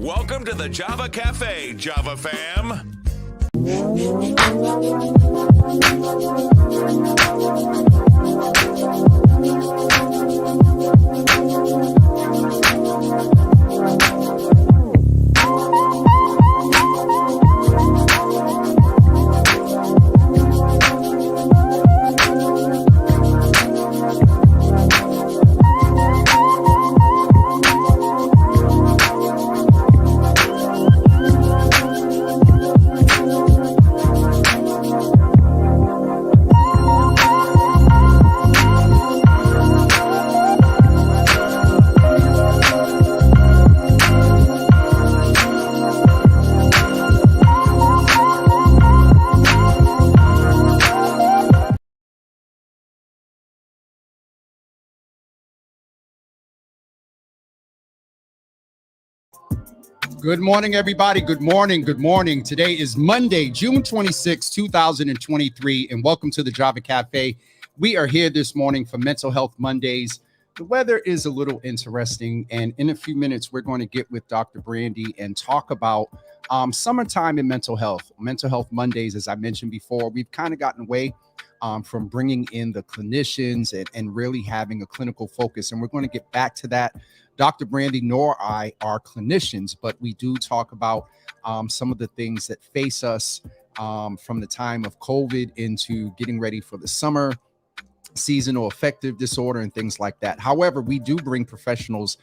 Welcome to the Java Cafe, Java fam. Good morning, everybody. Good morning. Good morning. Today is Monday, June 26, 2023, and welcome to the Java Cafe. We are here this morning for Mental Health Mondays. The weather is a little interesting, and in a few minutes, we're going to get with Dr. Brandy and talk about summertime and mental health. Mental Health Mondays, as I mentioned before, we've kind of gotten away from bringing in the clinicians and really having a clinical focus, and we're going to get back to that. Dr. Brandy nor I are clinicians, but we do talk about some of the things that face us from the time of COVID into getting ready for the summer, seasonal affective disorder, and things like that. However, we do bring professionals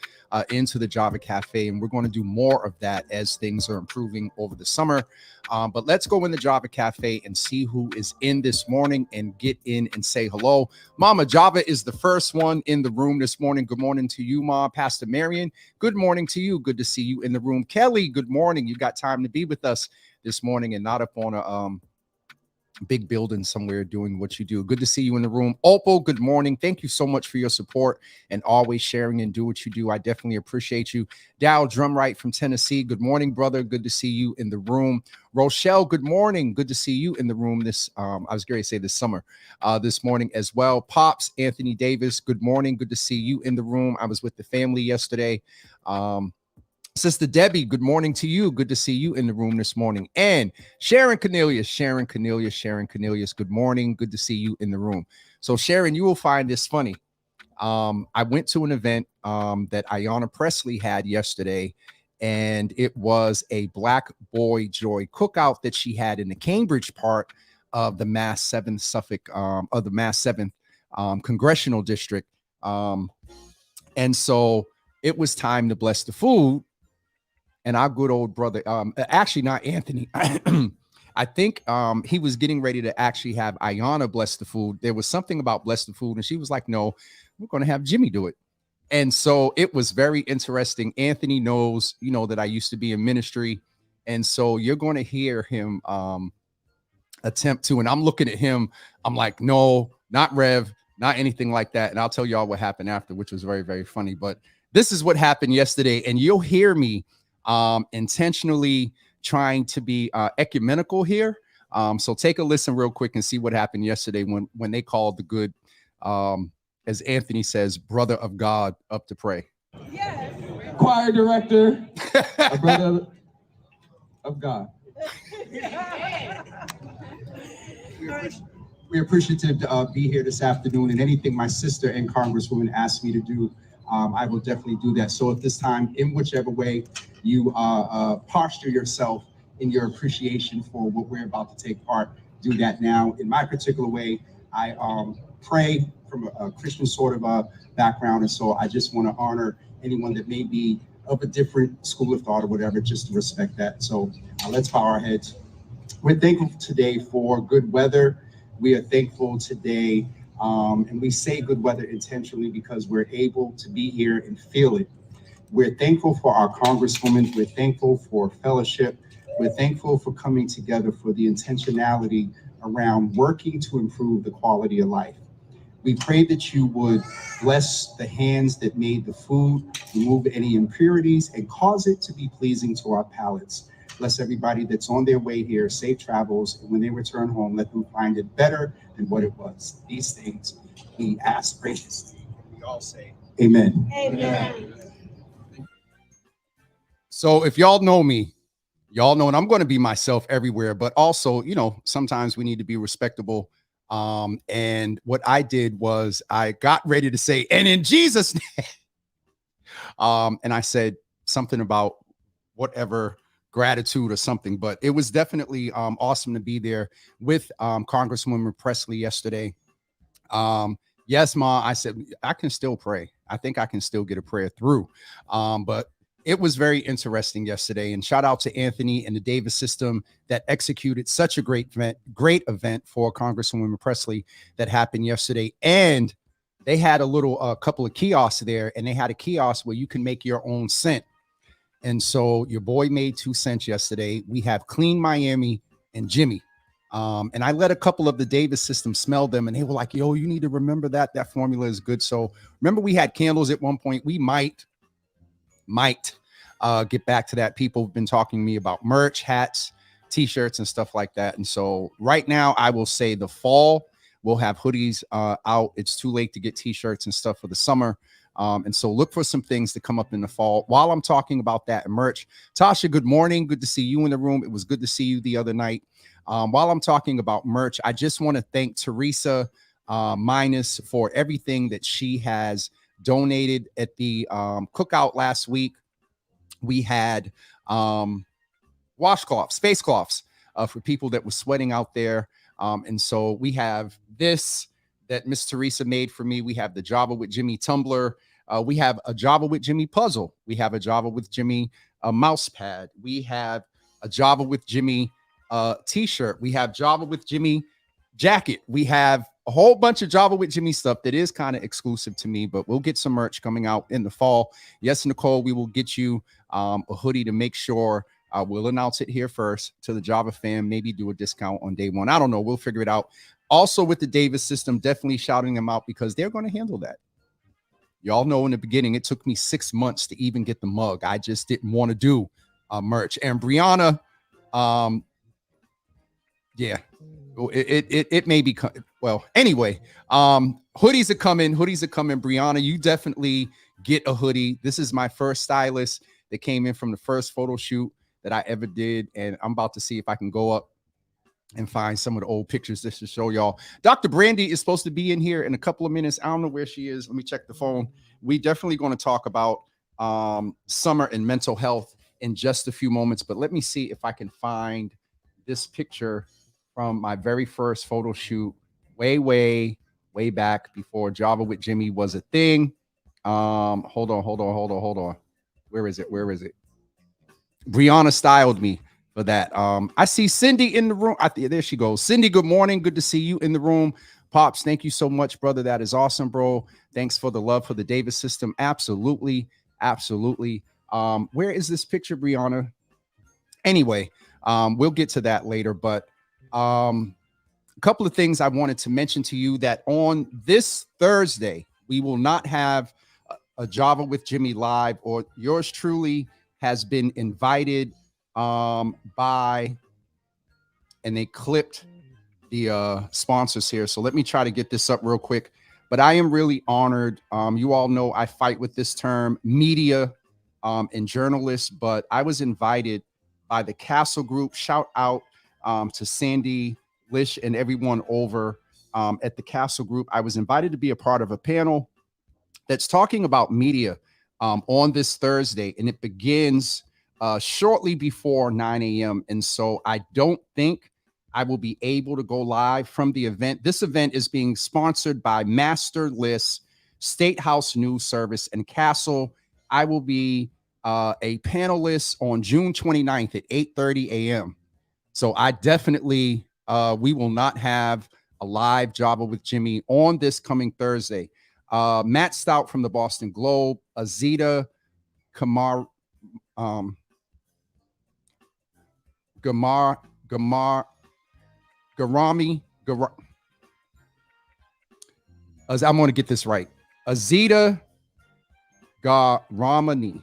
into the Java Cafe, and we're going to do more of that as things are improving over the summer. But let's go in the Java Cafe and see who is in this morning and get in and say hello. Mama Java is the first one in the room this morning. Good morning to you, Ma. Pastor Marion, good morning to you. Good to see you in the room. Kelly, good morning. You got time to be with us this morning and not up on a big building somewhere doing what you do. Good to see you in the room. Opal, good morning. Thank you so much for your support and always sharing and do what you do. I definitely appreciate you. Dow Drumright from Tennessee, good morning, brother. Good to see you in the room. Rochelle, good morning. Good to see you in the room this I was going to say this summer, this morning as well. Pops, Anthony Davis, good morning. Good to see you in the room. I was with the family yesterday. Sister Debbie, good morning to you. Good to see you in the room this morning. And Sharon Cornelius, good morning. Good to see you in the room. So Sharon, you will find this funny. I went to an event that Ayanna Presley had yesterday, and it was a Black Boy Joy cookout that she had in the Cambridge part of the Mass 7th Suffolk, of the Mass 7th Congressional District. And so it was time to bless the food. And our good old brother, actually not Anthony, I think he was getting ready to actually have Ayanna bless the food. There was something about bless the food, and she was like, no, we're going to have Jimmy do it. And so it was very interesting. Anthony knows, you know, that I used to be in ministry. And so you're going to hear him attempt to, and I'm looking at him, I'm like, no, not Rev, not anything like that. And I'll tell y'all what happened after, which was very, very funny. But this is what happened yesterday, and you'll hear me intentionally trying to be ecumenical here. So take a listen real quick and see what happened yesterday when they called the good, as Anthony says, brother of God up to pray. Yes. Choir director, a brother of God. We're appreciative to be here this afternoon, and anything my sister and Congresswoman asked me to do, I will definitely do that. So at this time, in whichever way you posture yourself in your appreciation for what we're about to take part, do that now. In my particular way, I pray from a Christian sort of background, and so I just want to honor anyone that may be of a different school of thought or whatever, just to respect that. So let's bow our heads. We're thankful today for good weather. We are thankful today, and we say good weather intentionally because we're able to be here and feel it. We're thankful for our Congresswoman. We're thankful for fellowship. We're thankful for coming together for the intentionality around working to improve the quality of life. We pray that you would bless the hands that made the food, remove any impurities, and cause it to be pleasing to our palates. Bless everybody that's on their way here, safe travels, and when they return home, let them find it better than what it was. These things we ask graciously. We all say, amen. Amen. So if y'all know me, y'all know, and I'm going to be myself everywhere, but also, sometimes we need to be respectable. And what I did was I got ready to say, and in Jesus' name, and I said something about whatever gratitude or something, but it was definitely awesome to be there with Congresswoman Presley yesterday. Yes, Ma, I said, I can still pray. I think I can still get a prayer through. But it was very interesting yesterday. And shout out to Anthony and the Davis system that executed such a great event for Congresswoman Presley that happened yesterday. And they had a couple of kiosks there, and they had a kiosk where you can make your own scent. And so your boy made 2 cents yesterday. We have Clean Miami and Jimmy. And I let a couple of the Davis system smell them, and they were like, yo, you need to remember that formula is good. So remember, we had candles at one point. We might get back to that. People have been talking to me about merch, hats, t-shirts, and stuff like that. And so right now, I will say the fall, we'll have hoodies out. It's too late to get t-shirts and stuff for the summer. And so look for some things to come up in the fall. While I'm talking about that and merch, Tasha, good morning. Good to see you in the room. It was good to see you the other night. While I'm talking about merch, I just want to thank Teresa Minus for everything that she has donated at the cookout last week. We had washcloths, face cloths for people that were sweating out there. And so we have this that Miss Teresa made for me. We have the Java with Jimmy tumbler. We have a Java with Jimmy puzzle. We have a Java with Jimmy mouse pad. We have a Java with Jimmy t-shirt. We have Java with Jimmy jacket. We have a whole bunch of Java with Jimmy stuff that is kind of exclusive to me, but we'll get some merch coming out in the fall. Yes, Nicole, we will get you a hoodie to make sure we'll announce it here first to the Java fam, maybe do a discount on day one. I don't know. We'll figure it out. Also with the Davis system, definitely shouting them out because they're going to handle that. Y'all know in the beginning, it took me 6 months to even get the mug. I just didn't want to do merch. And Brianna, yeah, it may be, well, anyway, hoodies are coming. Brianna, you definitely get a hoodie. This is my first stylist that came in from the first photo shoot that I ever did. And I'm about to see if I can go up and find some of the old pictures just to show y'all. Dr. Brandy is supposed to be in here in a couple of minutes. I don't know where she is. Let me check the phone. We definitely going to talk about summer and mental health in just a few moments, but let me see if I can find this picture from my very first photo shoot way back before Java with Jimmy was a thing. Hold on. Where is it? Brianna styled me for that. I see Cindy in the room. There she goes. Cindy, good morning. Good to see you in the room. Pops, thank you so much, brother. That is awesome, bro. Thanks for the love for the Davis system. Absolutely. Where is this picture, Brianna? Anyway, we'll get to that later, but a couple of things I wanted to mention to you that on this Thursday, we will not have a Java with Jimmy live, or yours truly has been invited by, and they clipped the sponsors here. So let me try to get this up real quick. But I am really honored. You all know I fight with this term media and journalists, but I was invited by the Castle Group. Shout out to Sandy, Lish, and everyone over at the Castle Group. I was invited to be a part of a panel that's talking about media on this Thursday, and it begins shortly before 9 a.m. And so I don't think I will be able to go live from the event. This event is being sponsored by Master List, State House News Service, and Castle. I will be a panelist on June 29th at 8:30 a.m. So I definitely, we will not have a live Java with Jimmy on this coming Thursday. Matt Stout from the Boston Globe, Azita Kamar, Garami, I'm going to get this right. Azita Garamani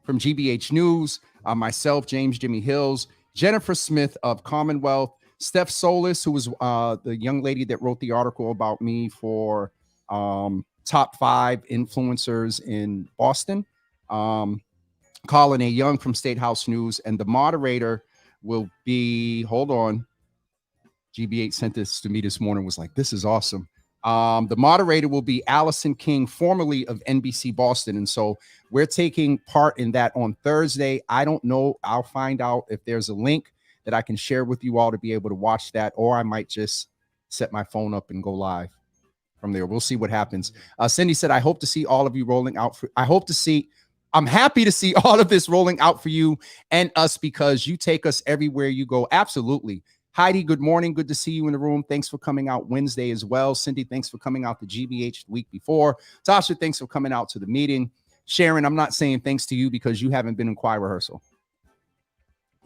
from GBH News, myself, James Jimmy Hills, Jennifer Smith of Commonwealth, Steph Solis, who was the young lady that wrote the article about me for top 5 influencers in Boston. Colin A. Young from State House News, and the moderator will be, hold on, GB8 sent this to me this morning, was like, this is awesome. The moderator will be Allison King, formerly of NBC Boston. And so we're taking part in that on Thursday. I don't know. I'll find out if there's a link that I can share with you all to be able to watch that, or I might just set my phone up and go live from there. We'll see what happens. Cindy said, I hope to see all of you rolling out. I'm happy to see all of this rolling out for you and us, because you take us everywhere you go. Absolutely. Heidi, good morning. Good to see you in the room. Thanks for coming out Wednesday as well. Cindy, thanks for coming out to GBH the week before. Tasha, thanks for coming out to the meeting. Sharon, I'm not saying thanks to you because you haven't been in choir rehearsal.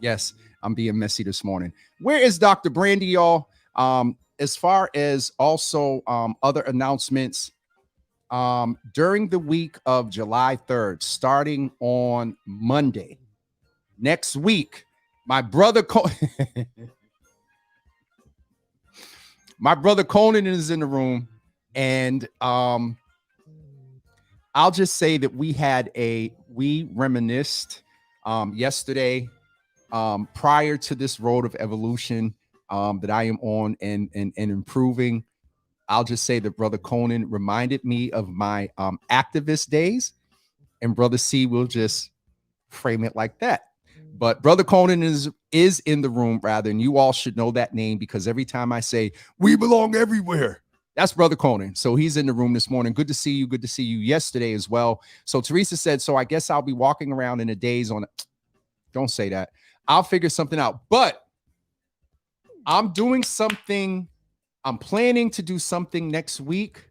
Yes, I'm being messy this morning. Where is Dr. Brandy, y'all? As far as also other announcements, during the week of July 3rd, starting on Monday, next week, my brother my brother Conan is in the room, and I'll just say that we reminisced yesterday prior to this road of evolution that I am on and improving. I'll just say that Brother Conan reminded me of my activist days, and Brother C will just frame it like that. But Brother Conan is in the room, rather, and you all should know that name, because every time I say we belong everywhere, that's Brother Conan. So he's in the room this morning. Good to see you. Good to see you yesterday as well. So Teresa said, so I guess I'll be walking around in a daze on it. Don't say that. I'll figure something out. But I'm doing something. I'm planning to do something next week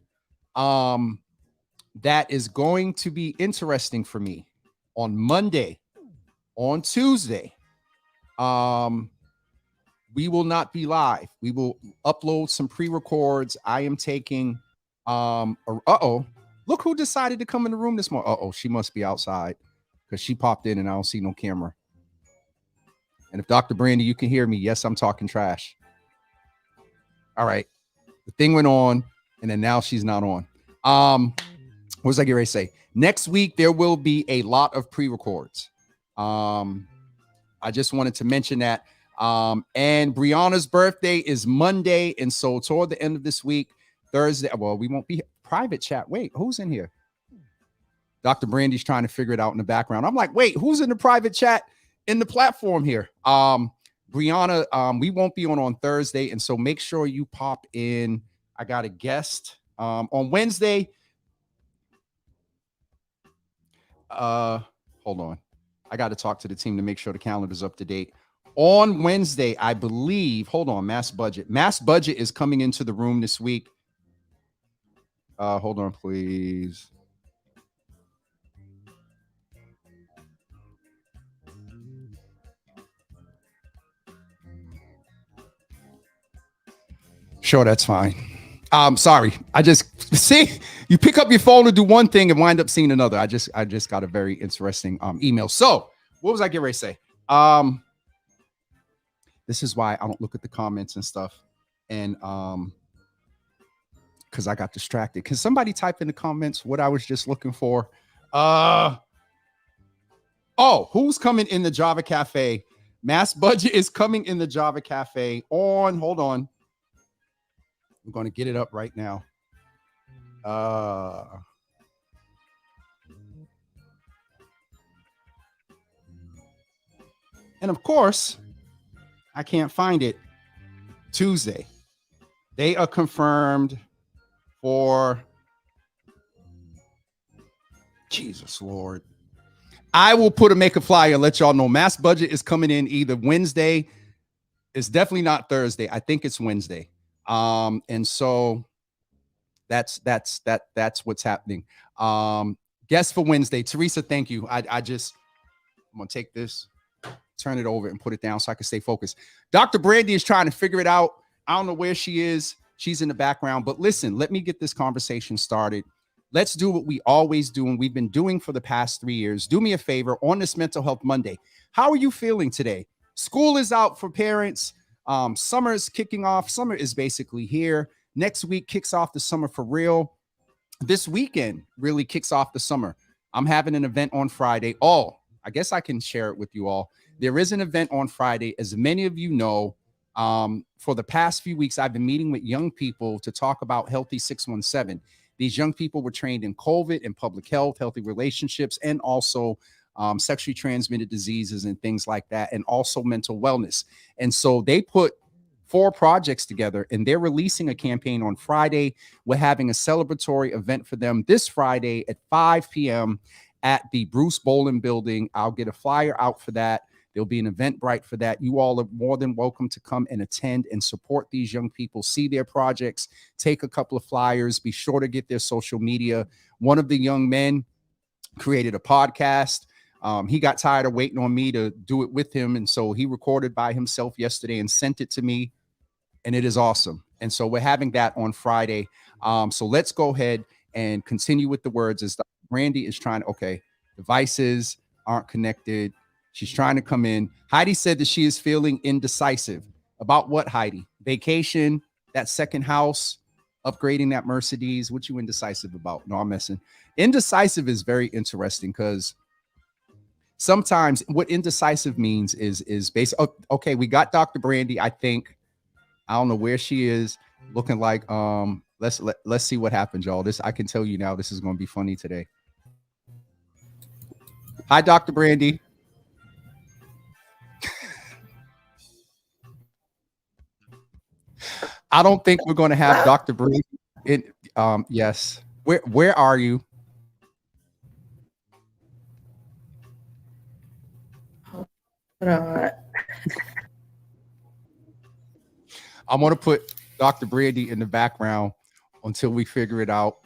that is going to be interesting for me. On Monday, on Tuesday, we will not be live. We will upload some pre-records. I am taking look who decided to come in the room this morning. She must be outside, because she popped in and I don't see no camera. And if Dr. Brandy, you can hear me, yes, I'm talking trash. All right. The thing went on, and then now she's not on. What was I getting ready to say? Next week, there will be a lot of pre-records. I just wanted to mention that. And Brianna's birthday is Monday. And so toward the end of this week, Thursday, well, we won't be private chat. Wait, who's in here? Dr. Brandy's trying to figure it out in the background. I'm like, wait, who's in the private chat in the platform here? Brianna, we won't be on Thursday. And so make sure you pop in. I got a guest on Wednesday. Hold on. I got to talk to the team to make sure the calendar's up to date. On Wednesday, I believe, hold on, Mass Budget. Mass Budget is coming into the room this week. Hold on, please. Sure, that's fine. Sorry. I just see you pick up your phone to do one thing and wind up seeing another. I just got a very interesting email. So what was I getting ready to say? This is why I don't look at the comments and stuff. And because I got distracted. Can somebody type in the comments what I was just looking for? Who's coming in the Java Cafe? Mass Budget is coming in the Java Cafe on, hold on. I'm going to get it up right now. And of course, I can't find it. Tuesday. They are confirmed for Jesus Lord. I will make a flyer and let y'all know. Mass Budget is coming in either Wednesday. It's definitely not Thursday. I think it's Wednesday. And so that's what's happening. Guess for Wednesday, Teresa, thank you. I'm going to take this, turn it over and put it down so I can stay focused. Dr. Brandy is trying to figure it out. I don't know where she is. She's in the background, but listen, let me get this conversation started. Let's do what we always do and we've been doing for the past 3 years. Do me a favor on this Mental Health Monday. How are you feeling today? School is out for parents. Summer is kicking off. Summer is basically here. Next week kicks off the summer for real. This weekend really kicks off the summer. I'm having an event on Friday. I guess I can share it with you all. There is an event on Friday. As many of you know, for the past few weeks, I've been meeting with young people to talk about Healthy 617. These young people were trained in COVID and public health, healthy relationships, and also sexually transmitted diseases and things like that, and also mental wellness. And so they put 4 projects together, and they're releasing a campaign on Friday. We're having a celebratory event for them this Friday at 5 p.m. at the Bruce Boland Building. I'll get a flyer out for that. There'll be an Eventbrite for that. You all are more than welcome to come and attend and support these young people, see their projects, take a couple of flyers, be sure to get their social media. One of the young men created a podcast. He got tired of waiting on me to do it with him. And so he recorded by himself yesterday and sent it to me. And it is awesome. And so we're having that on Friday. So let's go ahead and continue with the words as Brandy is trying to, okay, devices aren't connected. She's trying to come in. Heidi said that she is feeling indecisive. About what, Heidi? Vacation, that second house, upgrading that Mercedes. What you indecisive about? No, I'm messing. Indecisive is very interesting because sometimes what indecisive means is based. Okay, we got Dr. Brandy. I think I don't know where she is. Looking like let's see what happens, y'all. This I can tell you now. This is going to be funny today. Hi, Dr. Brandy. I don't think we're going to have Dr. Brandy in. Yes. Where are you? Hold on. I'm going to put Dr. Brandy in the background until we figure it out.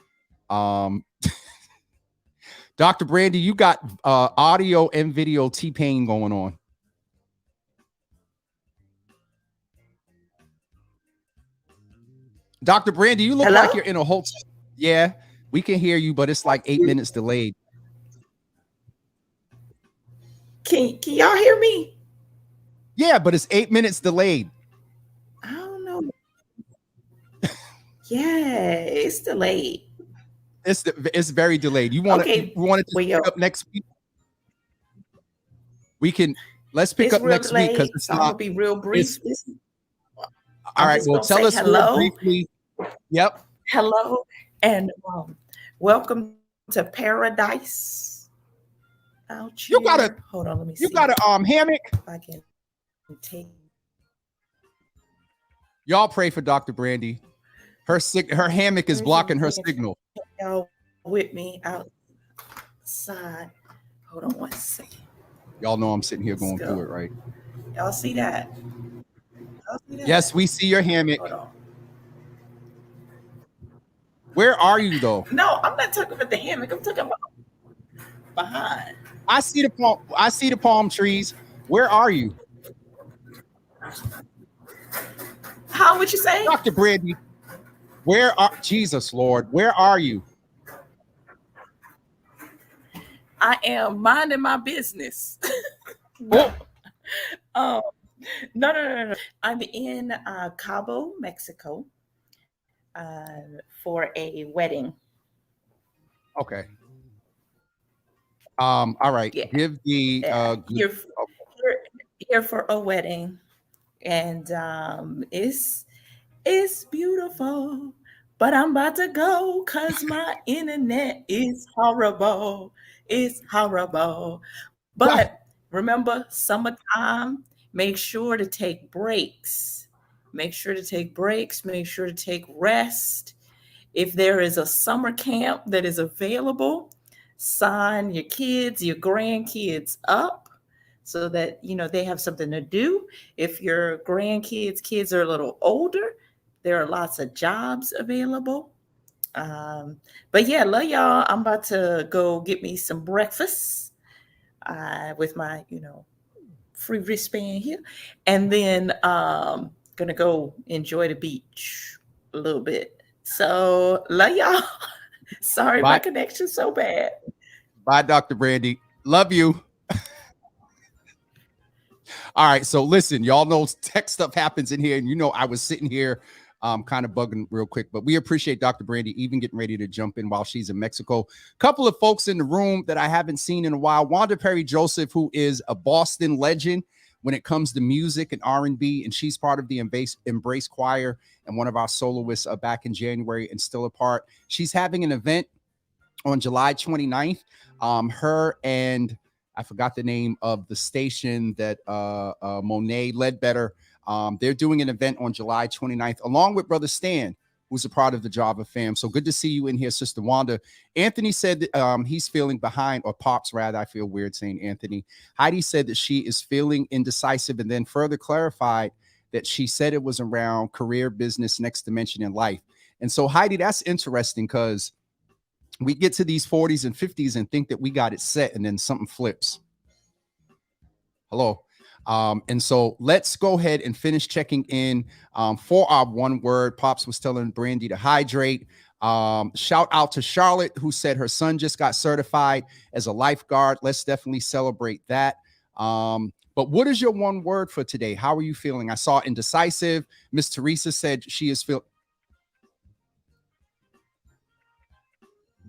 Dr. Brandy, you got audio and video T-Pain going on. Dr. Brandy, you look Hello? like you're in a hotel. Yeah, we can hear you, but it's like 8 minutes delayed. Can y'all hear me? Yeah, but it's 8 minutes delayed. I don't know. Yeah, it's delayed. It's very delayed. You want Okay, we want to well, pick up next week? We can let's pick it's up real next week because delayed, it's so I'm not. gonna be real brief. All right, well, tell us real hello. briefly. Yep. Hello, and welcome to paradise. Out You here. got a Hold on, let me see. You got a hammock. if I can take. Y'all pray for Dr. Brandy. Her hammock is blocking her signal. Y'all with me outside. Hold on one second. Y'all know I'm sitting here going through it, right? Y'all see that? Yes, we see your hammock. Hold on. Where are you though? No, I'm not talking about the hammock. I'm talking about behind. I see the palm trees. Where are you? How would you say? Dr. Brandy, Jesus Lord, where are you? I am minding my business. No. No. I'm in Cabo, Mexico, for a wedding. Okay. All right. Yeah. Give the here for a wedding, and it's beautiful, but I'm about to go because my internet is horrible. It's horrible. But remember, summertime, make sure to take breaks. Make sure to take breaks. Make sure to take rest. If there is a summer camp that is available, sign your kids, your grandkids up so that, they have something to do. If your kids are a little older, there are lots of jobs available. But yeah, love y'all. I'm about to go get me some breakfast with my, free wristband here. And then gonna go enjoy the beach a little bit. So love y'all. Sorry, Bye. my connection's so bad. Bye, Dr. Brandy. Love you. All right. So listen, y'all know tech stuff happens in here. And I was sitting here kind of bugging real quick, but we appreciate Dr. Brandy even getting ready to jump in while she's in Mexico. Couple of folks in the room that I haven't seen in a while. Wanda Perry Joseph, who is a Boston legend when it comes to music and R&B, and she's part of the Embrace Choir and one of our soloists back in January and still a part. She's having an event on July 29th. Her and I forgot the name of the station that Monet Ledbetter, they're doing an event on July 29th, along with Brother Stan, who's a part of the Java fam. So good to see you in here, Sister Wanda. Anthony said that, he's feeling behind, or Pops rather. I feel weird saying Anthony. Heidi said that she is feeling indecisive, and then further clarified that she said it was around career, business, next dimension in life. And so Heidi, that's interesting, because we get to these 40s and 50s and think that we got it set, and then something flips. Hello. And so let's go ahead and finish checking in for our one word. Pops was telling Brandy to hydrate. Shout out to Charlotte, who said her son just got certified as a lifeguard. Let's definitely celebrate that. But what is your one word for today? How are you feeling? I saw indecisive. Miss Teresa said she is feeling.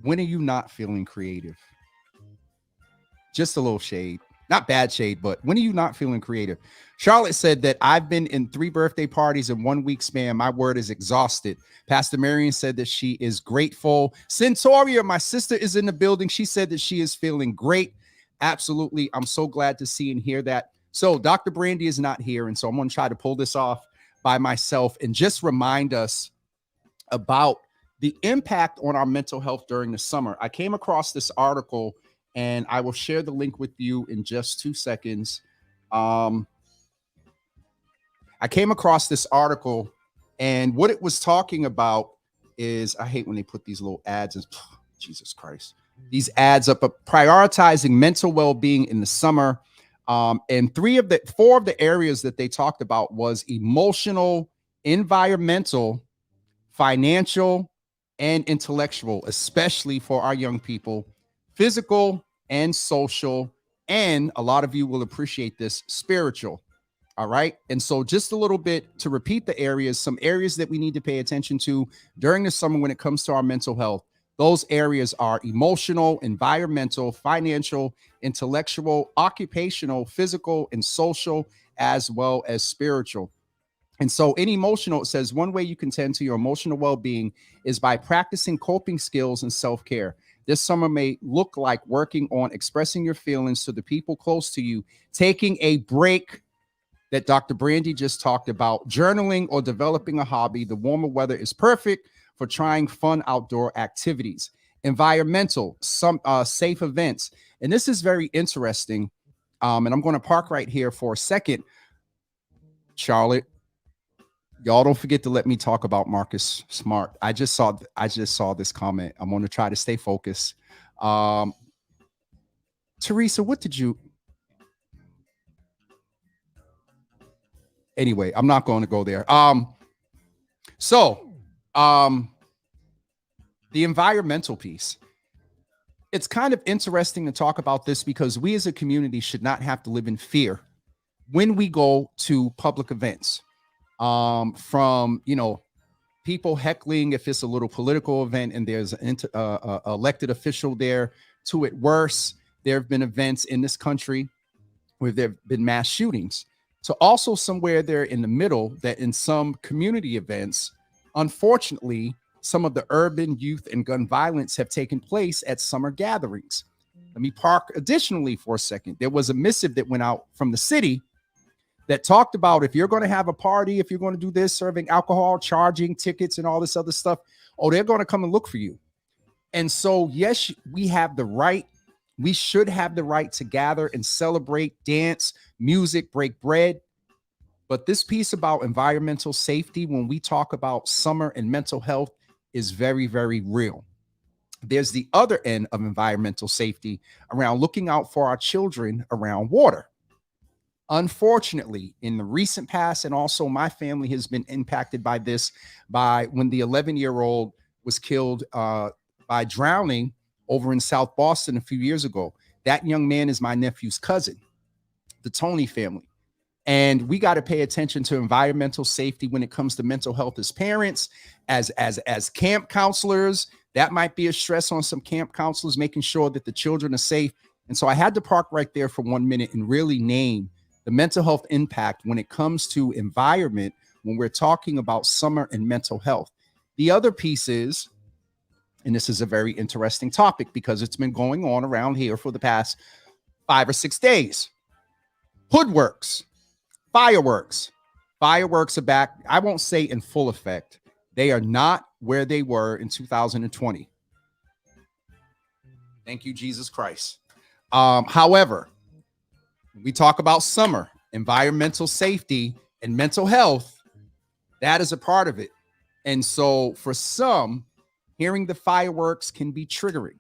When are you not feeling creative? Just a little shade. Not bad shade, but when are you not feeling creative? Charlotte said that I've been in 3 birthday parties in 1 week span. My word is exhausted. Pastor Marion said that she is grateful. Centauria, my sister, is in the building. She said that she is feeling great. Absolutely. I'm so glad to see and hear that. So Dr. Brandy is not here. And so I'm going to try to pull this off by myself and just remind us about the impact on our mental health during the summer. I came across this article, and I will share the link with you in just 2 seconds. I came across this article, and what it was talking about is, I hate when they put these little ads in, Jesus Christ, these ads up, prioritizing mental well-being in the summer. And 4 of the areas that they talked about was emotional, environmental, financial, and intellectual, especially for our young people, physical and social, and a lot of you will appreciate this, spiritual. All right. And so just a little bit to repeat the areas, some areas that we need to pay attention to during the summer when it comes to our mental health. Those areas are emotional, environmental, financial, intellectual, occupational, physical, and social, as well as spiritual. And so in emotional, it says one way you can tend to your emotional well-being is by practicing coping skills and self-care. This summer may look like working on expressing your feelings to the people close to you, taking a break that Dr. Brandy just talked about, journaling, or developing a hobby. The warmer weather is perfect for trying fun outdoor activities. Environmental, some safe events. And this is very interesting. And I'm going to park right here for a second. Charlotte, y'all don't forget to let me talk about Marcus Smart. I just saw this comment. I'm going to try to stay focused. Teresa, what did you? Anyway, I'm not going to go there. The environmental piece. It's kind of interesting to talk about this because we as a community should not have to live in fear when we go to public events. From, people heckling if it's a little political event and there's an elected official there, to it worse. There have been events in this country where there have been mass shootings. So also somewhere there in the middle, that in some community events, unfortunately, some of the urban youth and gun violence have taken place at summer gatherings. Let me park additionally for a second. There was a missive that went out from the city that talked about, if you're going to have a party, if you're going to do this, serving alcohol, charging tickets and all this other stuff, they're going to come and look for you. And so, yes, we have the right. We should have the right to gather and celebrate, dance, music, break bread. But this piece about environmental safety, when we talk about summer and mental health, is very, very real. There's the other end of environmental safety around looking out for our children around water. Unfortunately, in the recent past, and also my family has been impacted by this, by when the 11-year-old was killed by drowning over in South Boston a few years ago. That young man is my nephew's cousin, the Tony family. And we got to pay attention to environmental safety when it comes to mental health as parents, as camp counselors. That might be a stress on some camp counselors, making sure that the children are safe. And so I had to park right there for 1 minute and really name the mental health impact when it comes to environment, when we're talking about summer and mental health. The other piece is, and this is a very interesting topic because it's been going on around here for the past 5 or 6 days. Hoodworks. Fireworks are back. I won't say in full effect. They are not where they were in 2020. Thank you, Jesus Christ. However, we talk about summer, environmental safety, and mental health. That is a part of it. And so for some, hearing the fireworks can be triggering.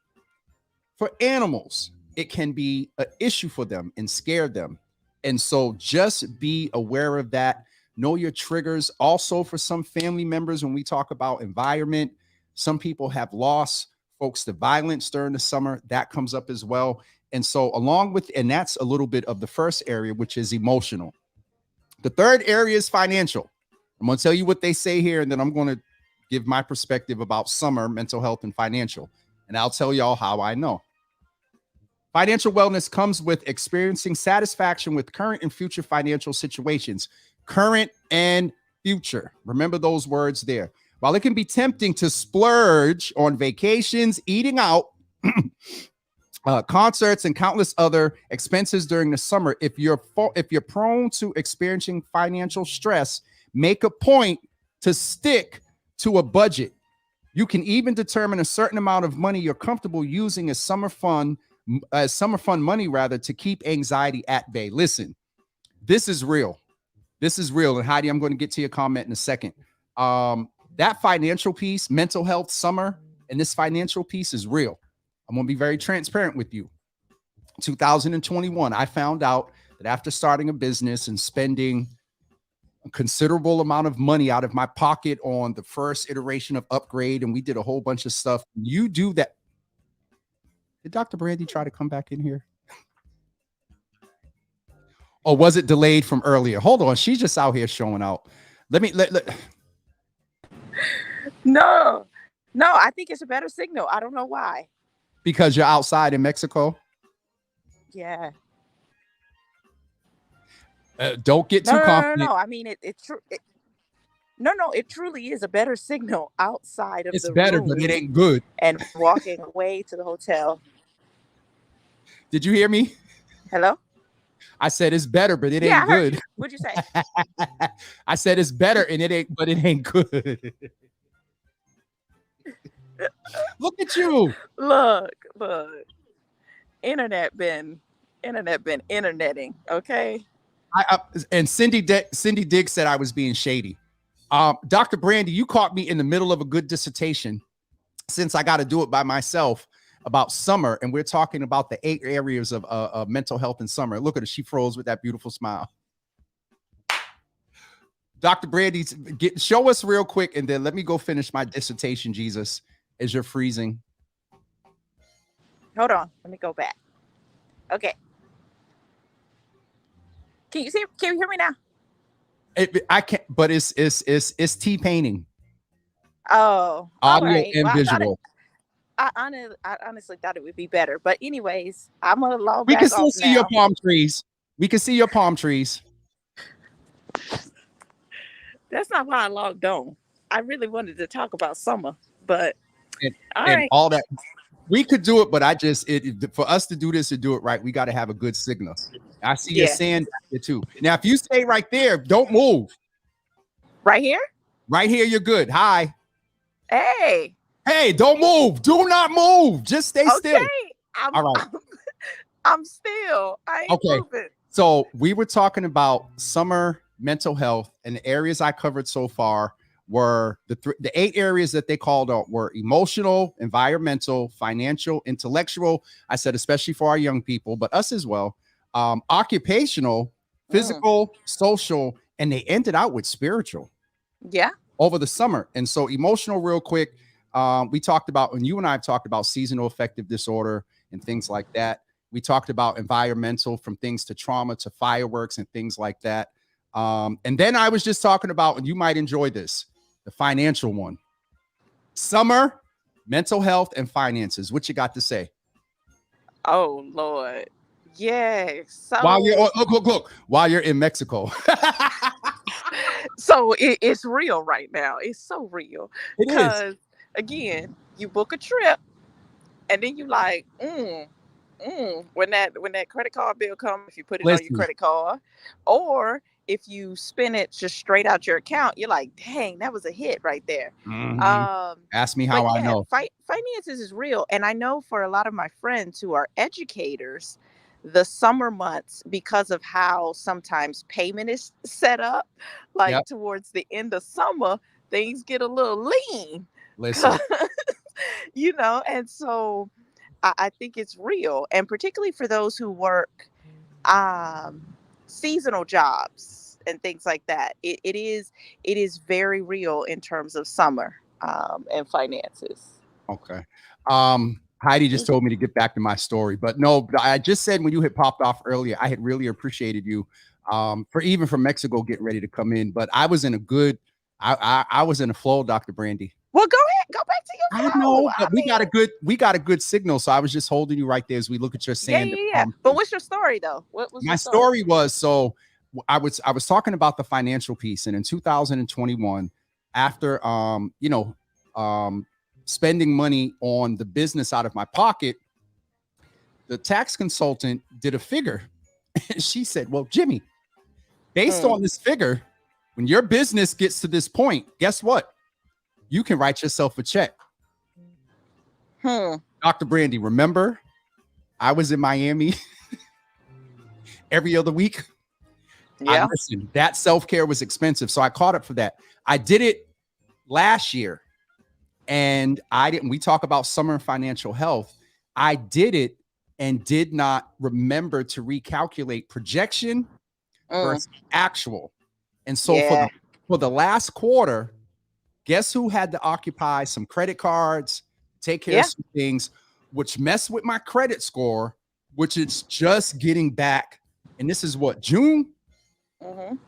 For animals, it can be an issue for them and scare them. And so just be aware of that. Know your triggers. Also, for some family members, when we talk about environment, some people have lost folks to violence during the summer. That comes up as well. And so along with, and that's a little bit of the first area, which is emotional. The third area is financial. I'm going to tell you what they say here, and then I'm going to give my perspective about summer, mental health, and financial. And I'll tell y'all how I know. Financial wellness comes with experiencing satisfaction with current and future financial situations. Current and future. Remember those words there. While it can be tempting to splurge on vacations, eating out, concerts, and countless other expenses during the summer, if you're prone to experiencing financial stress, make a point to stick to a budget. You can even determine a certain amount of money you're comfortable using as summer fun money to keep anxiety at bay. Listen, this is real. This is real. And Heidi, I'm going to get to your comment in a second. That financial piece, mental health, summer, and this financial piece is real. I'm going to be very transparent with you. 2021, I found out that after starting a business and spending a considerable amount of money out of my pocket on the first iteration of Upgrade, and we did a whole bunch of stuff. You do that. Did Dr. Brandy try to come back in here? Or was it delayed from earlier? Hold on. She's just out here showing out. Let. No, I think it's a better signal. I don't know why. Because you're outside in Mexico? Yeah. Don't get too confident. No. I mean, it truly is a better signal outside of it's the better, room but it ain't good. and walking away to the hotel. Did you hear me? Hello? I said it's better, but it ain't good. You. What'd you say? I said it's better and it ain't, but it ain't good. Look at you. Look. Internet been interneting, okay? And Cindy Diggs said I was being shady. Dr. Brandy, you caught me in the middle of a good dissertation, since I got to do it by myself, about summer, and we're talking about the 8 areas of mental health in summer. Look at her. She froze with that beautiful smile. Dr. Brandy, show us real quick, and then let me go finish my dissertation, Jesus, as you're freezing. Hold on. Let me go back. Okay. Can you hear me now? I can't, but it's T-painting. Oh, audio right. and visual. I honestly thought it would be better, but anyways, I'm gonna log we back can still off see now. your palm trees. We can see your palm trees. That's not why I logged on. I really wanted to talk about summer, but all that. We could do it, but for us to do this and do it right, we got to have a good signal. I see your sand back there too. Now, if you stay right there, don't move. Right here? Right here, you're good. Hi. Hey, don't move. Do not move. Just stay still. All right. I'm still. I ain't moving. So we were talking about summer mental health, and the areas I covered so far were the 8 areas that they called out were emotional, environmental, financial, intellectual. I said, especially for our young people, but us as well. Occupational, physical, social, and they ended out with spiritual. Yeah. Over the summer. And so emotional, real quick. We talked about, and you and I have talked about seasonal affective disorder and things like that. We talked about environmental, from things to trauma to fireworks and things like that. And then I was just talking about, and you might enjoy this, the financial one. Summer, mental health, and finances. What you got to say? Oh Lord. Yeah. While you're So look, while you're in Mexico. it's real right now. It's so real. It is. Cause again, you book a trip and then you like, when that credit card bill comes, if you put it on your Listen, credit card, or if you spend it just straight out your account, you're like, dang, that was a hit right there. mhm. Um, Ask me but how I yeah, know. finances is real, and I know for a lot of my friends who are educators, the summer months, because of how sometimes payment is set up, like Yep. towards the end of summer, things get a little lean. Listen. And so I think it's real, and particularly for those who work um, seasonal jobs and things like that. It is very real in terms of summer and finances. Okay. Heidi just told me to get back to my story, but no, I just said when you had popped off earlier, I had really appreciated you for even from Mexico getting ready to come in. But I was in a good, I was in a flow, Dr. Brandy. Well, go ahead, go back to I your flow. know, but we got a good signal. So I was just holding you right there as we look at your Yeah, sand. yeah, yeah. But what's your story though? What was My your story? story was so I was talking about the financial piece, and in 2021, after spending money on the business out of my pocket, the tax consultant did a figure. She said, well, Jimmy, based on this figure, when your business gets to this point, guess what? You can write yourself a check. Dr. Brandy, remember I was in Miami every other week? Yeah. Listen, that self-care was expensive. So I caught up for that. I did it last year, and we talk about summer financial health. I did it and did not remember to recalculate projection versus actual. And so for the last quarter, guess who had to occupy some credit cards, take care of some things, which messed with my credit score, which is just getting back. And this is what, June?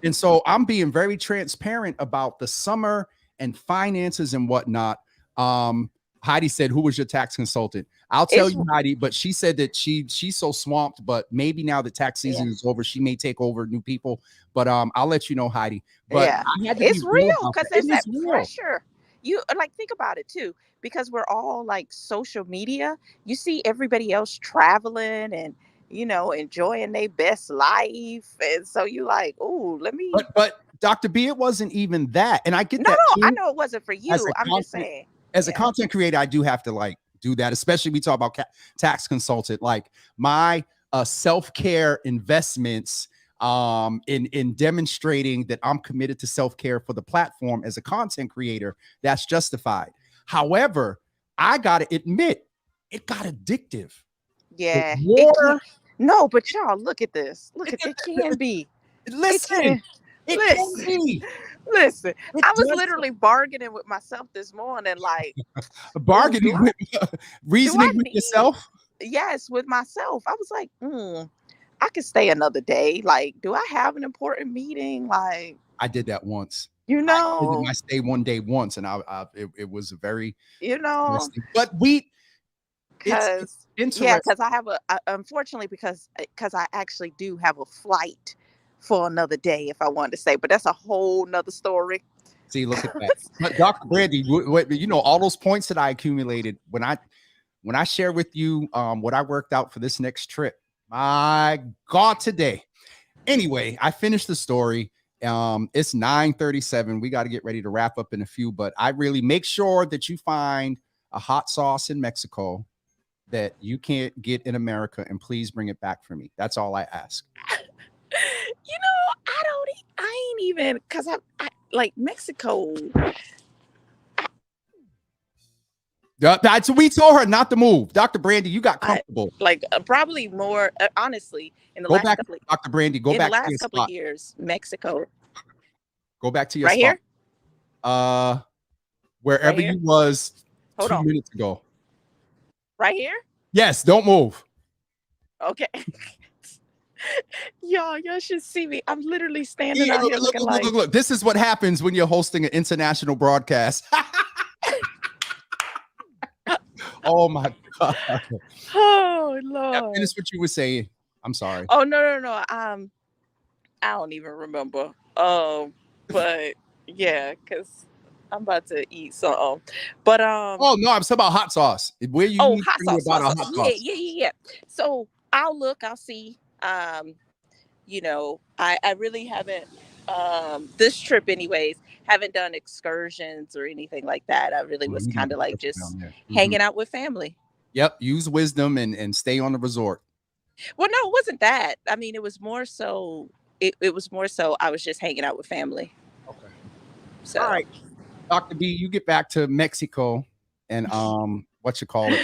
And so I'm being very transparent about the summer and finances and whatnot. Heidi said, who was your tax consultant? I'll tell you, Heidi, but she said that she's so swamped, but maybe now the tax season is over, she may take over new people. But I'll let you know, Heidi. But yeah, I had to it's be real real because there's that real. pressure. You like think about it too, because we're all like social media. You see everybody else traveling and enjoying their best life, and so you like, oh, let me. But Dr. B, it wasn't even that, and I get No, that. no, Too. I know it wasn't for you. I'm just saying. As a content creator, I do have to like do that, especially we talk about tax consultant, like my self-care investments in demonstrating that I'm committed to self-care for the platform as a content creator, that's justified. However, I gotta admit, it got addictive. Yeah. No, but y'all look at this. Look at it can be. Listen, it can be. Listen, I was literally bargaining with myself this morning, like bargaining with reasoning with yourself. Yes, with myself. I was like, I could stay another day. Like, do I have an important meeting? Like, I did that once. I stayed one day once, and it was a very but because I have unfortunately because I actually do have a flight for another day if I wanted to say, but that's a whole nother story. See, look at that. But Dr. Brandy, all those points that I accumulated when I share with you what I worked out for this next trip. My God, today. Anyway, I finished the story. It's 9:37. We got to get ready to wrap up in a few, but I really make sure that you find a hot sauce in Mexico that you can't get in America, and please bring it back for me. That's all I ask. I ain't even, because I like Mexico. That's we told her not to move. Dr. Brandy, you got comfortable. Probably more, honestly, in the go last back, couple of, Dr. Brandy, go back in the to your last couple spot. of years, Mexico. Go back to your right spot. Here? Wherever right you was Hold 2 on. minutes ago. Right here? Yes, don't move. Okay. Y'all should see me. I'm literally standing Yeah, out here look, looking look, like, look, look. This is what happens when you're hosting an international broadcast. Oh my God. oh Yeah, Lord. finish what you were saying. I'm sorry. Oh no. I don't even remember. But yeah, because I'm about to eat something. But Oh no, I'm talking about hot sauce. Where you oh, need to hot bring me sauce, about hot a sauce. hot Yeah, sauce. yeah, yeah, yeah. So I'll see. I really haven't this trip anyways, haven't done excursions or anything like that. I really Oh, was you got kind the of like perfect down just there. Mhm. hanging out with family. Yep. Use wisdom and stay on the resort. Well, no, it wasn't that. I mean, it was more so I was just hanging out with family. Okay. All So right. Dr. B, you get back to Mexico and what you call it.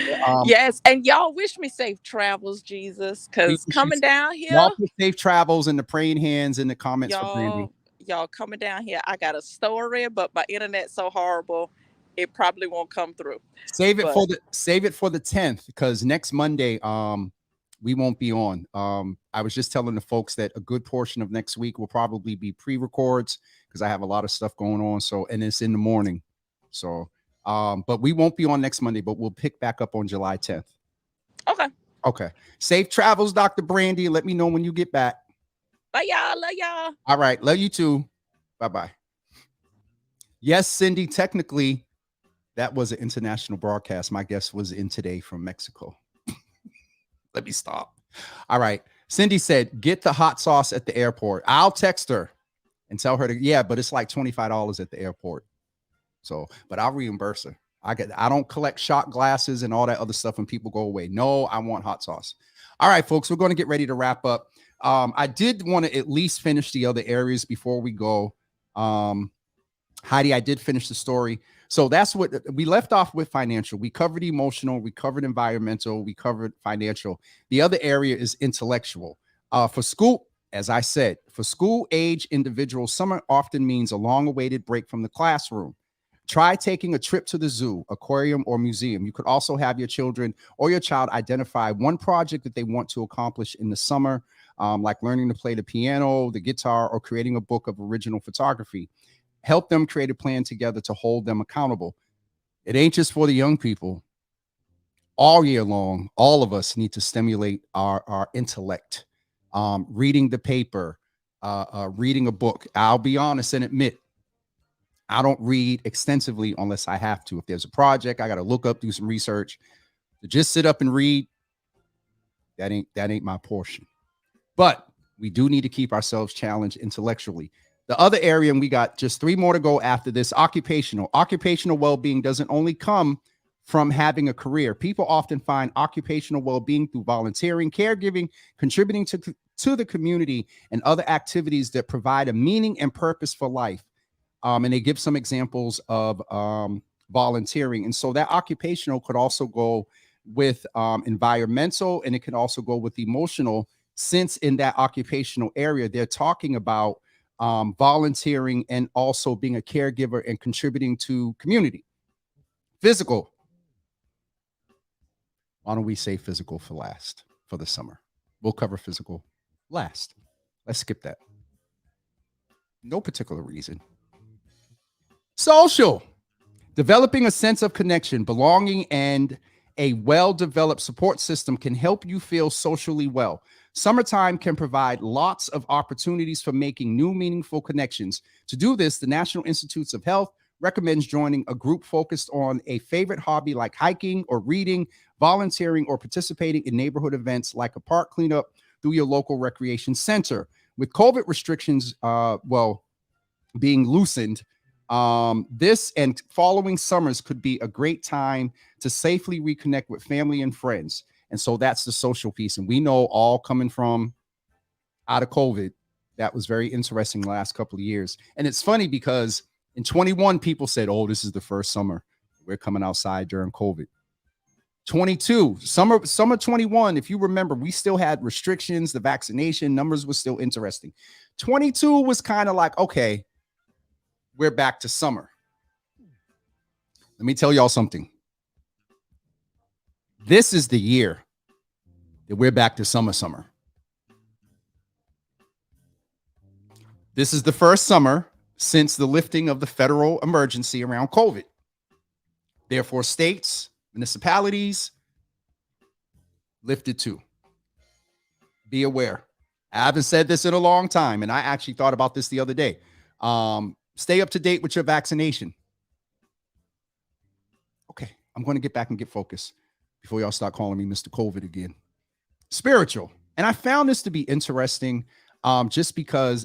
yes, and y'all wish me safe travels, Jesus, We because wish you coming down here, y'all put safe travels in the praying hands in the comments for Brandy. y'all coming down here. I got a story, but my internet's so horrible, it probably won't come through. But Save it for the 10th because next Monday we won't be on. I was just telling the folks that a good portion of next week will probably be pre-records because I have a lot of stuff going on. So and it's in the morning. So but we won't be on next Monday, but we'll pick back up on July 10th. okay. Okay. Safe travels, Dr. Brandy. Let me know when you get back. Bye y'all. Love y'all. All right. Love you too. Bye-bye. Yes, Cindy, technically that was an international broadcast. My guest was in today from Mexico. Let me stop. All right. Cindy said, get the hot sauce at the airport. I'll text her and tell her to, yeah, but it's like $25 at the airport. So, but I'll reimburse her. I don't collect shot glasses and all that other stuff when people go away. No, I want hot sauce. All right, folks, we're going to get ready to wrap up. I did want to at least finish the other areas before we go. Heidi, I did finish the story. So that's what we left off with financial. We covered emotional, we covered environmental, we covered financial. The other area is intellectual. For school, as I said, for school age individuals, summer often means a long awaited break from the classroom. Try taking a trip to the zoo, aquarium, or museum. You could also have your children or your child identify one project that they want to accomplish in the summer, like learning to play the piano, the guitar, or creating a book of original photography. Help them create a plan together to hold them accountable. It ain't just for the young people. All year long, all of us need to stimulate our intellect. Reading the paper, reading a book. I'll be honest and admit, I don't read extensively unless I have to. If there's a project, I got to look up, do some research. To just sit up and read, that ain't my portion. But we do need to keep ourselves challenged intellectually. The other area, and we got just 3 more to go after this, occupational. Occupational well-being doesn't only come from having a career. People often find occupational well-being through volunteering, caregiving, contributing to the community, and other activities that provide a meaning and purpose for life. And they give some examples of volunteering. And so that occupational could also go with environmental, and it can also go with emotional, since in that occupational area, they're talking about volunteering and also being a caregiver and contributing to community. Physical. Why don't we say physical for last for the summer? We'll cover physical last. Let's skip that. No particular reason. Social. Developing a sense of connection, belonging, and a well-developed support system can help you feel socially well. Summertime can provide lots of opportunities for making new, meaningful connections. To do this, the National Institutes of Health recommends joining a group focused on a favorite hobby like hiking or reading, volunteering, or participating in neighborhood events like a park cleanup through your local recreation center. With COVID restrictions, being loosened, this and following summers could be a great time to safely reconnect with family and friends. And so that's the social piece. And we know, all coming from out of COVID, that was very interesting the last couple of years. And it's funny because in 21, people said, oh, this is the first summer we're coming outside during COVID. 22, summer 21, if you remember, we still had restrictions. The vaccination numbers were still interesting. 22 was kind of like, okay, we're back to summer. Let me tell y'all something. This is the year that we're back to summer. This is the first summer since the lifting of the federal emergency around COVID. Therefore, states, municipalities lifted too. Be aware. I haven't said this in a long time, and I actually thought about this the other day. Stay up to date with your vaccination. Okay, I'm going to get back and get focused before y'all start calling me Mr. COVID again. Spiritual. And I found this to be interesting just because,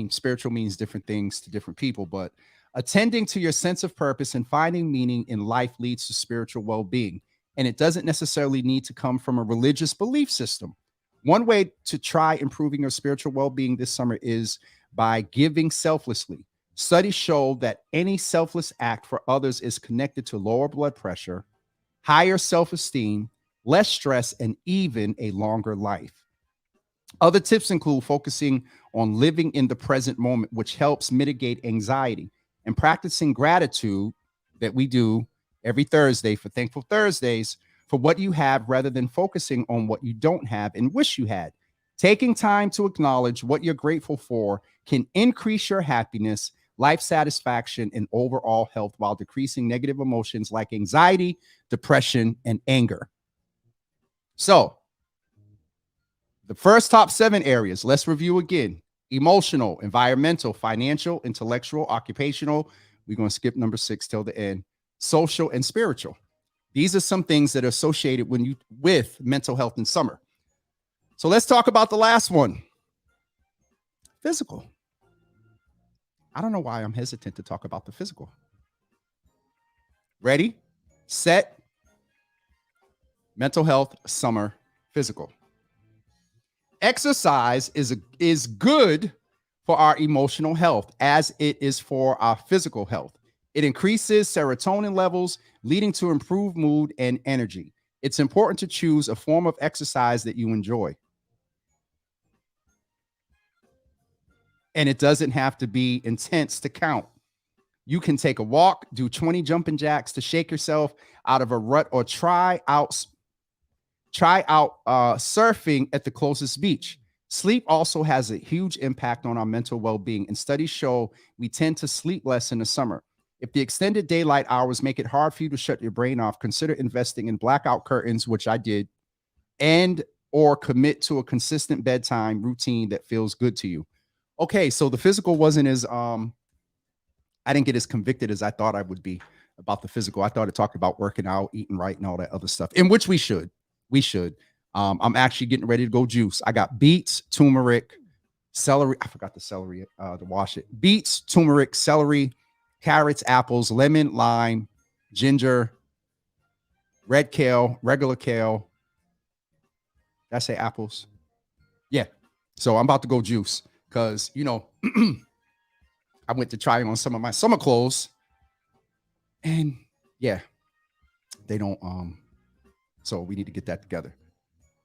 spiritual means different things to different people, but attending to your sense of purpose and finding meaning in life leads to spiritual well-being. And it doesn't necessarily need to come from a religious belief system. One way to try improving your spiritual well-being this summer is by giving selflessly. Studies show that any selfless act for others is connected to lower blood pressure, higher self-esteem, less stress, and even a longer life. Other tips include focusing on living in the present moment, which helps mitigate anxiety, and practicing gratitude that we do every Thursday for Thankful Thursdays for what you have rather than focusing on what you don't have and wish you had. Taking time to acknowledge what you're grateful for can increase your happiness, life satisfaction, and overall health while decreasing negative emotions like anxiety, depression, and anger. So, the first top 7 areas, let's review again. Emotional, environmental, financial, intellectual, occupational. We're going to skip number 6 till the end. Social and spiritual. These are some things that are associated with mental health in summer. So let's talk about the last one. Physical. I don't know why I'm hesitant to talk about the physical. Ready, set, mental health, summer, physical. Exercise is good for our emotional health as it is for our physical health. It increases serotonin levels, leading to improved mood and energy. It's important to choose a form of exercise that you enjoy. And it doesn't have to be intense to count. You can take a walk, do 20 jumping jacks to shake yourself out of a rut, or try out surfing at the closest beach. Sleep also has a huge impact on our mental well-being, and studies show we tend to sleep less in the summer. If the extended daylight hours make it hard for you to shut your brain off, consider investing in blackout curtains, which I did, and or commit to a consistent bedtime routine that feels good to you. Okay, so the physical wasn't as I didn't get as convicted as I thought I would be about the physical. I thought it talked about working out, eating right, and all that other stuff, in which we should. I'm actually getting ready to go juice. I got beets, turmeric, celery. I forgot the celery to wash it. Beets, turmeric, celery, carrots, apples, lemon, lime, ginger, red kale, regular kale. Did I say apples? Yeah. So I'm about to go juice because, I went to try on some of my summer clothes and yeah, they don't, so we need to get that together.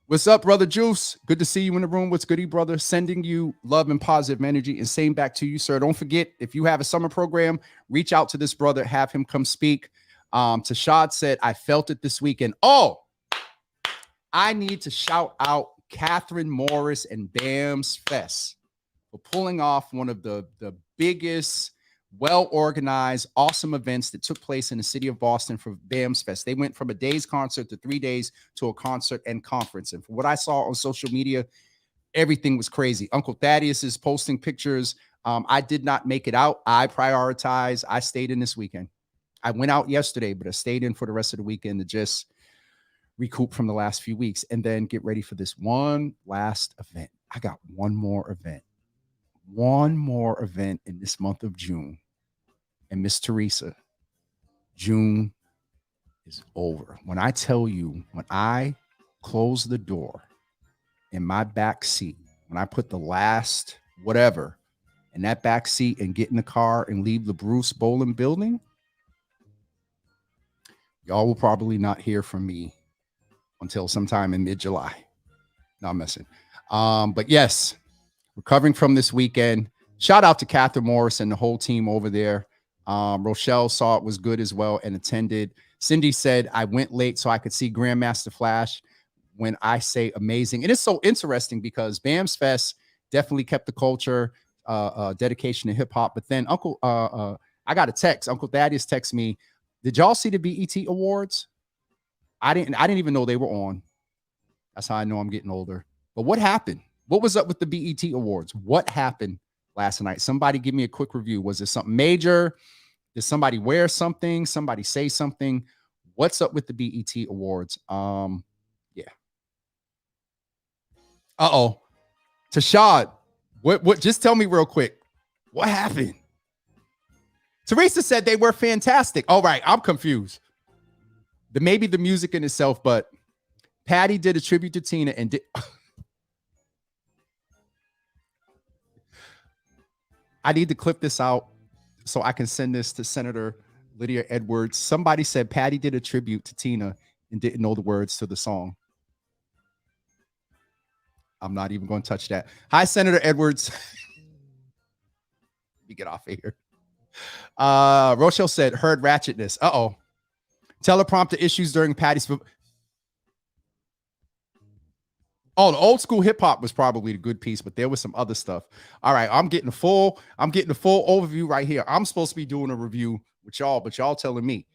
What's up, brother Juice? Good to see you in the room. What's goody, brother? Sending you love and positive energy and same back to you, sir. Don't forget, if you have a summer program, reach out to this brother, have him come speak. Tashad said, I felt it this weekend. Oh, I need to shout out Catherine Morris and BAM's Fest for pulling off one of the biggest, well-organized, awesome events that took place in the city of Boston for BAM's Fest. They went from a day's concert to 3 days to a concert and conference. And from what I saw on social media, everything was crazy. Uncle Thaddeus is posting pictures. I did not make it out. I prioritized. I stayed in this weekend. I went out yesterday, but I stayed in for the rest of the weekend to just recoup from the last few weeks and then get ready for this one last event. I got one more event in this month of June. And Miss Teresa, June is over. When I tell you, when I close the door in my back seat, when I put the last whatever in that back seat and get in the car and leave the Bruce Boland building, y'all will probably not hear from me until sometime in mid-July. No, I'm messing. But yes, recovering from this weekend. Shout out to Catherine Morris and the whole team over there. Rochelle saw it was good as well and attended. Cindy said, I went late so I could see Grandmaster Flash. When I say amazing, and it's so interesting because BAM's Fest definitely kept the culture. dedication to hip hop. But then I got a text. Uncle Thaddeus texted me. Did y'all see the BET Awards? I didn't even know they were on. That's how I know I'm getting older. But what happened? What was up with the BET Awards? What happened last night? Somebody give me a quick review. Was it something major? Did somebody wear something? Somebody say something? What's up with the BET Awards? Yeah. Uh-oh. Tashad, what just tell me real quick. What happened? Teresa said they were fantastic. All right, I'm confused. Maybe the music in itself, but Patty did a tribute to Tina and did. I need to clip this out so I can send this to Senator Lydia Edwards. Somebody said Patty did a tribute to Tina and didn't know the words to the song. I'm not even going to touch that. Hi, Senator Edwards. Let me get off of here. Rochelle said, heard ratchetness. Uh-oh. Teleprompter issues during Patty's. Oh, the old school hip hop was probably the good piece, but there was some other stuff. All right, I'm getting the full overview right here. I'm supposed to be doing a review with y'all, but y'all telling me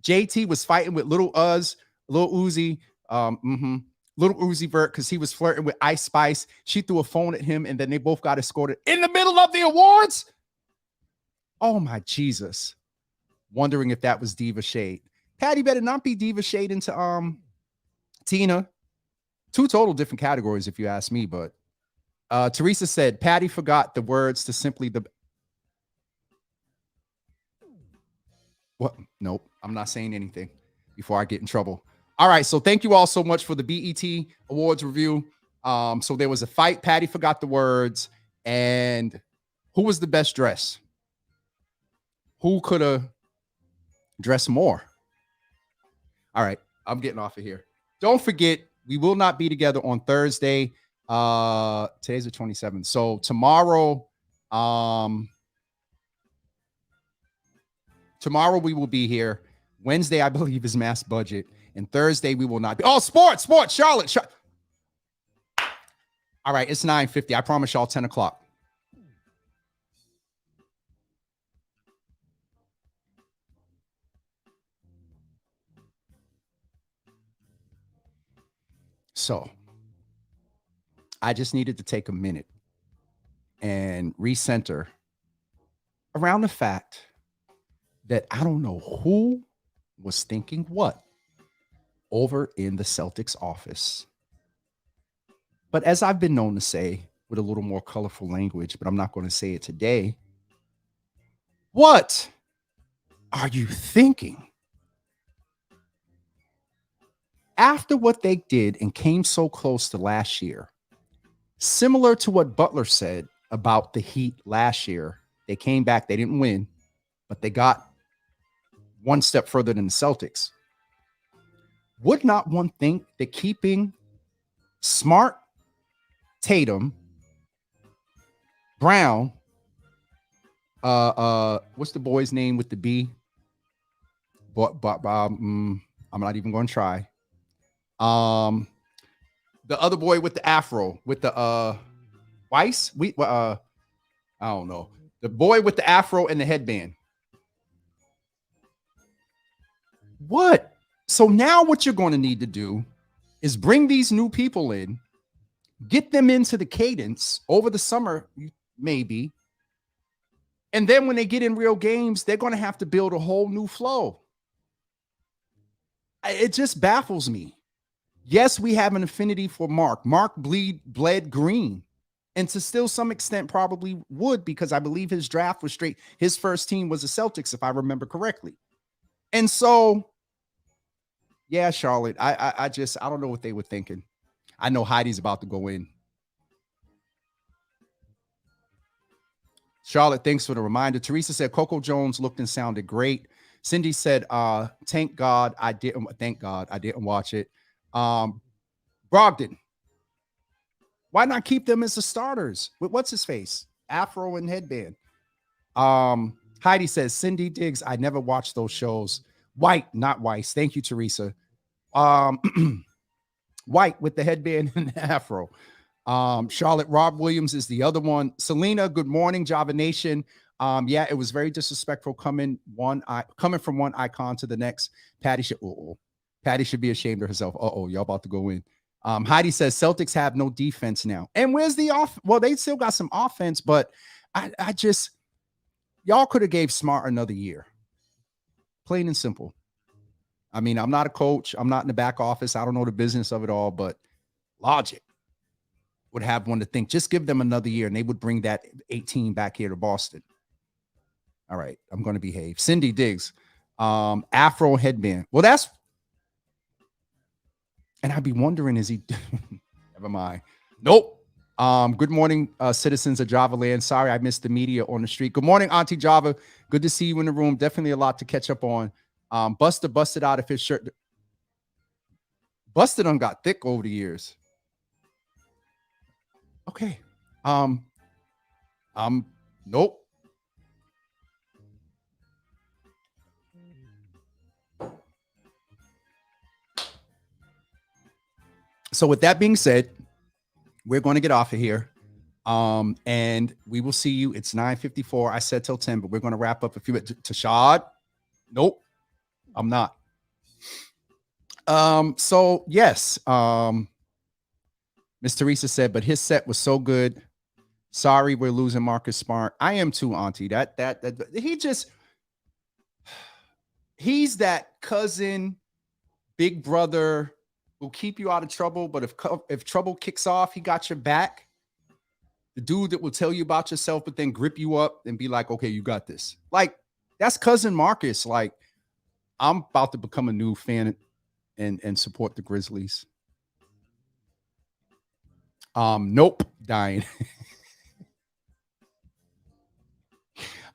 JT was fighting with Lil Uzi, Lil Uzi Vert, because he was flirting with Ice Spice. She threw a phone at him, and then they both got escorted in the middle of the awards. Oh my Jesus. Wondering if that was Diva Shade. Patty better not be Diva Shade into Tina. Two total different categories, if you ask me. But Teresa said Patty forgot the words to simply the. What? Nope. I'm not saying anything before I get in trouble. All right. So thank you all so much for the BET Awards review. So there was a fight. Patty forgot the words. And who was the best dress? Who could have dressed more? All right. I'm getting off of here. Don't forget, we will not be together on Thursday. Today's the 27th. So tomorrow we will be here. Wednesday, I believe, is Mass Budget. And Thursday, we will not be. Oh, sports, Charlotte. All right, it's 9:50. I promise y'all 10 o'clock. So I just needed to take a minute and recenter around the fact that I don't know who was thinking what over in the Celtics office. But as I've been known to say with a little more colorful language, but I'm not going to say it today, what are you thinking? After what they did and came so close to last year, similar to what Butler said about the Heat last year, they came back, they didn't win, but they got one step further than the Celtics. Would not one think that keeping Smart, Tatum, Brown, what's the boy's name with the B? I'm not even going to try. The other boy with the afro, with the Weiss, I don't know. The boy with the afro and the headband. What? So now what you're going to need to do is bring these new people in, get them into the cadence over the summer, maybe. And then when they get in real games, they're going to have to build a whole new flow. It just baffles me. Yes, we have an affinity for Mark. Mark bled green. And to still some extent probably would, because I believe his draft was straight. His first team was the Celtics, if I remember correctly. And so, yeah, Charlotte, I don't know what they were thinking. I know Heidi's about to go in. Charlotte, thanks for the reminder. Teresa said Coco Jones looked and sounded great. Cindy said, thank God I didn't watch it. Brogdon, why not keep them as the starters with what's his face, afro and headband? Heidi says Cindy Diggs, I never watched those shows. White, not Weiss. Thank you, Teresa. White with the headband and the afro. Charlotte Rob Williams is the other one. Selena, good morning, Java Nation. Yeah, it was very disrespectful coming from one icon to the next. Patty should be ashamed of herself. Y'all about to go in. Heidi says Celtics have no defense now. And where's the off? Well, they still got some offense, but I just y'all could have gave Smart another year. Plain and simple. I mean, I'm not a coach. I'm not in the back office. I don't know the business of it all, but logic would have one to think, just give them another year and they would bring that 18 back here to Boston. All right, I'm going to behave. Cindy Diggs, Afro headband. Well, that's, and I'd be wondering, is he, never mind. Nope. Good morning, citizens of Java land. Sorry, I missed the media on the street. Good morning, Auntie Java. Good to see you in the room. Definitely a lot to catch up on. Buster busted out of his shirt. Buster done got thick over the years. Okay. Nope. So with that being said, we're going to get off of here. And we will see you. It's 9:54. I said till 10, but we're going to wrap up a few minutes. Tashad. Nope. I'm not. So yes. Miss Teresa said, but his set was so good. Sorry, we're losing Marcus Smart. I am too, Auntie. That he's that cousin, big brother who'll keep you out of trouble. But if trouble kicks off, he got your back. The dude that will tell you about yourself, but then grip you up and be like, okay, you got this. Like, that's cousin Marcus. Like, I'm about to become a new fan and support the Grizzlies. Nope, dying.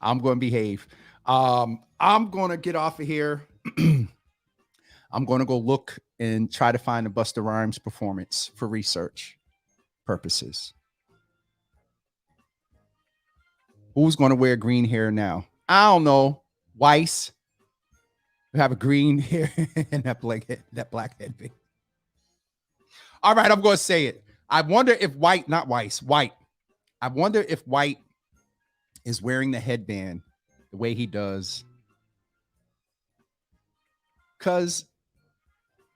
I'm going to behave. I'm going to get off of here. I'm going to go look and try to find a Busta Rhymes performance for research purposes. Who's going to wear green hair now? I don't know. Weiss. We have a green hair and that black headband. All right, I'm going to say it. I wonder if White. I wonder if White is wearing the headband the way he does. Because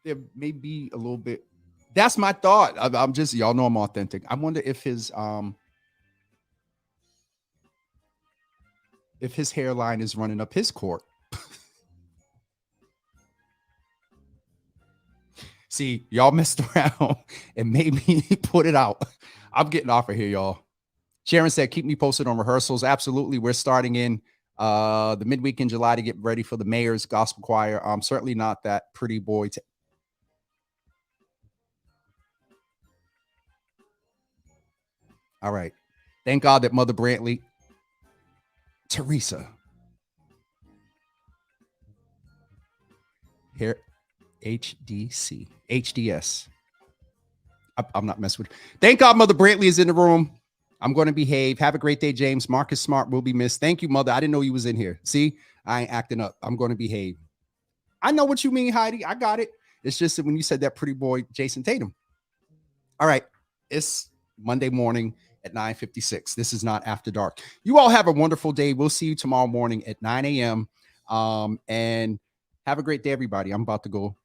there may be a little bit. That's my thought. I'm just, y'all know I'm authentic. I wonder if his hairline is running up his court. See, y'all messed around and made me put it out. I'm getting off of here, y'all. Sharon said, keep me posted on rehearsals. Absolutely. We're starting in the midweek in July to get ready for the Mayor's Gospel Choir. I'm certainly not that pretty boy. All right. Thank God that Mother Brantley, Teresa, here, HDS. I'm not messing with. Thank God Mother Brantley is in the room. I'm going to behave. Have a great day, James. Marcus Smart will be missed. Thank you, Mother. I didn't know you was in here. See, I ain't acting up. I'm going to behave. I know what you mean, Heidi. I got it. It's just that when you said that pretty boy, Jason Tatum. All right. It's Monday morning at 9:56. This is not After Dark. You all have a wonderful day. We'll see you tomorrow morning at 9 a.m. And have a great day, everybody. I'm about to go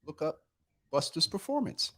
look up Buster's performance.